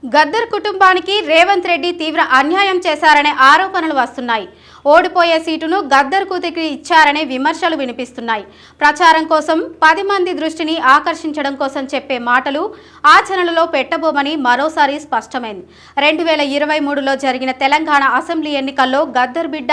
గద్దర్ కుటుంబానికి రేవంత్ రెడ్డి తీవ్ర అన్యాయం చేశారనే ఆరోపణలు వస్తున్నాయి. ఓడిపోయే సీటును గద్దర్ కూతురికి ఇచ్చారనే విమర్శలు వినిపిస్తున్నాయి. ప్రచారం కోసం 10 మంది దృష్టిని ఆకర్షించడం కోసం చెప్పే మాటలు ఆచరణలో పెట్టబోమని మరోసారి స్పష్టమైంది. 2023లో జరిగిన తెలంగాణ అసెంబ్లీ ఎన్నికల్లో గద్దర్ బిడ్డ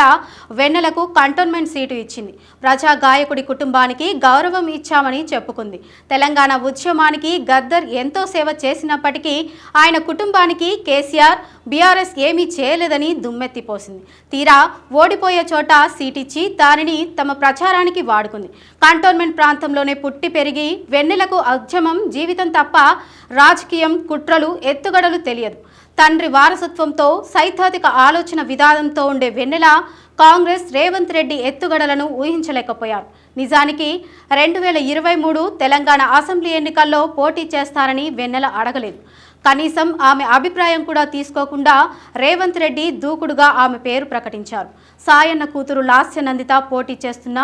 వెన్నెలకు కంటోన్మెంట్ సీటు ఇచ్చింది. ప్రజా గాయకుడి కుటుంబానికి గౌరవం ఇచ్చామని చెప్పుకుంది. తెలంగాణ ఉద్యమానికి గద్దర్ ఎంతో సేవ చేసినప్పటికీ ఆయన కుటుంబానికి కేసీఆర్ బీఆర్ఎస్ ఏమీ చేయలేదని దుమ్మెత్తిపోసింది. తీరా ఓడిపోయే చోట సీటిచ్చి దానిని తమ ప్రచారానికి వాడుకుంది. కంటోన్మెంట్ ప్రాంతంలోనే పుట్టి పెరిగి వెన్నెలకు ఉద్యమం జీవితం తప్ప రాజకీయం కుట్రలు ఎత్తుగడలు తెలియదు. తండ్రి వారసత్వంతో సైద్ధాంతిక ఆలోచన విధానంతో ఉండే వెన్నెల కాంగ్రెస్ రేవంత్ రెడ్డి ఎత్తుగడలను ఊహించలేకపోయారు. నిజానికి 2023 తెలంగాణ అసెంబ్లీ ఎన్నికల్లో పోటీ చేస్తారని వెన్నెల అడగలేదు. కనీసం ఆమె అభిప్రాయం కూడా తీసుకోకుండా రేవంత్ రెడ్డి దూకుడుగా ఆమె పేరు ప్రకటించారు. సాయన్న కూతురు లాస్య నందిత పోటీ చేస్తున్న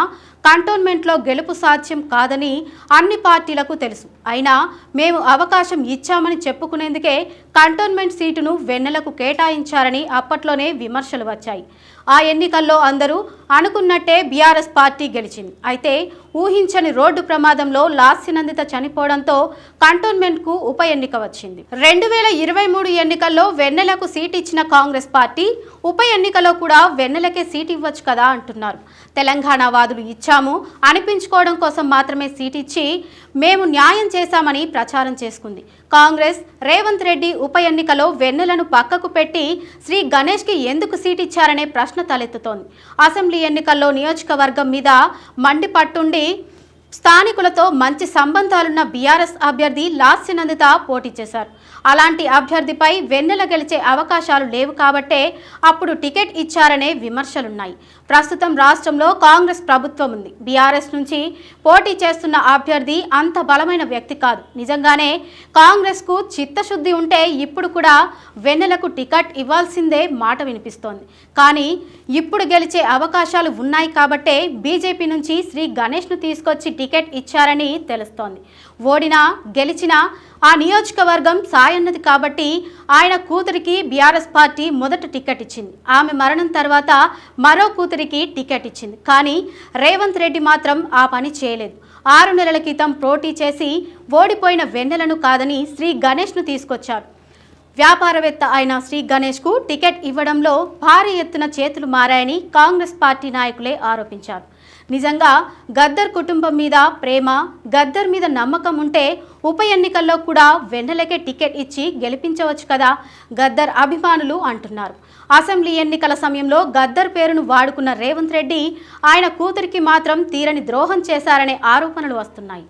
కంటోన్మెంట్లో గెలుపు సాధ్యం కాదని అన్ని పార్టీలకు తెలుసు. అయినా మేము అవకాశం ఇచ్చామని చెప్పుకునేందుకే కంటోన్మెంట్ సీటును వెన్నెలకు కేటాయించారని అప్పట్లోనే విమర్శలు వచ్చాయి. ఆ ఎన్నికల్లో అందరూ అనుకున్నట్టే బీఆర్ఎస్ పార్టీ గెలిచింది. అయితే ఊహించని రోడ్డు ప్రమాదంలో లాస్యనందిత చనిపోవడంతో కంటోన్మెంట్కు ఉప ఎన్నిక వచ్చింది. 2023 ఎన్నికల్లో వెన్నెలకు సీట్ ఇచ్చిన కాంగ్రెస్ పార్టీ ఉప ఎన్నికలో కూడా వెన్నెలకే సీట్ ఇవ్వచ్చు కదా అంటున్నారు. తెలంగాణ వాదులు ఇచ్చాము అనిపించుకోవడం కోసం మాత్రమే సీట్ ఇచ్చి మేము న్యాయం చేశామని ప్రచారం చేసుకుంది. కాంగ్రెస్ రేవంత్ రెడ్డి ఉప ఎన్నికలో వెన్నెలను పక్కకు పెట్టి శ్రీ గణేష్కి ఎందుకు సీట్ ఇచ్చారనే ప్రశ్న తలెత్తుతోంది. అసెంబ్లీ ఎన్నికల్లో నియోజకవర్గం మీద మండిపట్టుండి స్థానికులతో మంచి సంబంధాలున్న బీఆర్ఎస్ అభ్యర్థి లాస్యనందిత పోటీ చేశారు. అలాంటి అభ్యర్థిపై వెన్నెల గెలిచే అవకాశాలు లేవు కాబట్టే అప్పుడు టికెట్ ఇచ్చారనే విమర్శలున్నాయి. ప్రస్తుతం రాష్ట్రంలో కాంగ్రెస్ ప్రభుత్వం ఉంది. బీఆర్ఎస్ నుంచి పోటీ చేస్తున్న అభ్యర్థి అంత బలమైన వ్యక్తి కాదు. నిజంగానే కాంగ్రెస్కు చిత్తశుద్ధి ఉంటే ఇప్పుడు కూడా వెన్నెలకు టికెట్ ఇవ్వాల్సిందే మాట వినిపిస్తోంది. కానీ ఇప్పుడు గెలిచే అవకాశాలు ఉన్నాయి కాబట్టే బీజేపీ నుంచి శ్రీ గణేష్ను తీసుకొచ్చి టికెట్ ఇచ్చారని తెలుస్తోంది. ఓడినా గెలిచినా ఆ నియోజకవర్గం సాయన్నది కాబట్టి ఆయన కూతురికి బీఆర్ఎస్ పార్టీ మొదట టికెట్ ఇచ్చింది. ఆమె మరణం తర్వాత మరో కూతురికి టికెట్ ఇచ్చింది. కానీ రేవంత్ రెడ్డి మాత్రం ఆ పని చేయలేదు. 6 నెలల క్రితం పోటీ చేసి ఓడిపోయిన వెన్నెలను కాదని శ్రీ గణేష్ను తీసుకొచ్చారు. వ్యాపారవేత్త అయిన శ్రీ గణేష్కు టికెట్ ఇవ్వడంలో భారీ ఎత్తున చేతులు మారాయని కాంగ్రెస్ పార్టీ నాయకులే ఆరోపించారు. నిజంగా గద్దర్ కుటుంబం మీద ప్రేమ, గద్దర్ మీద నమ్మకం ఉంటే ఉప ఎన్నికల్లో కూడా వెన్నెలకే టికెట్ ఇచ్చి గెలిపించవచ్చు కదా గద్దర్ అభిమానులు అంటున్నారు. అసెంబ్లీ ఎన్నికల సమయంలో గద్దర్ పేరును వాడుకున్న రేవంత్ రెడ్డి ఆయన కూతురికి మాత్రం తీరని ద్రోహం చేశారనే ఆరోపణలు వస్తున్నాయి.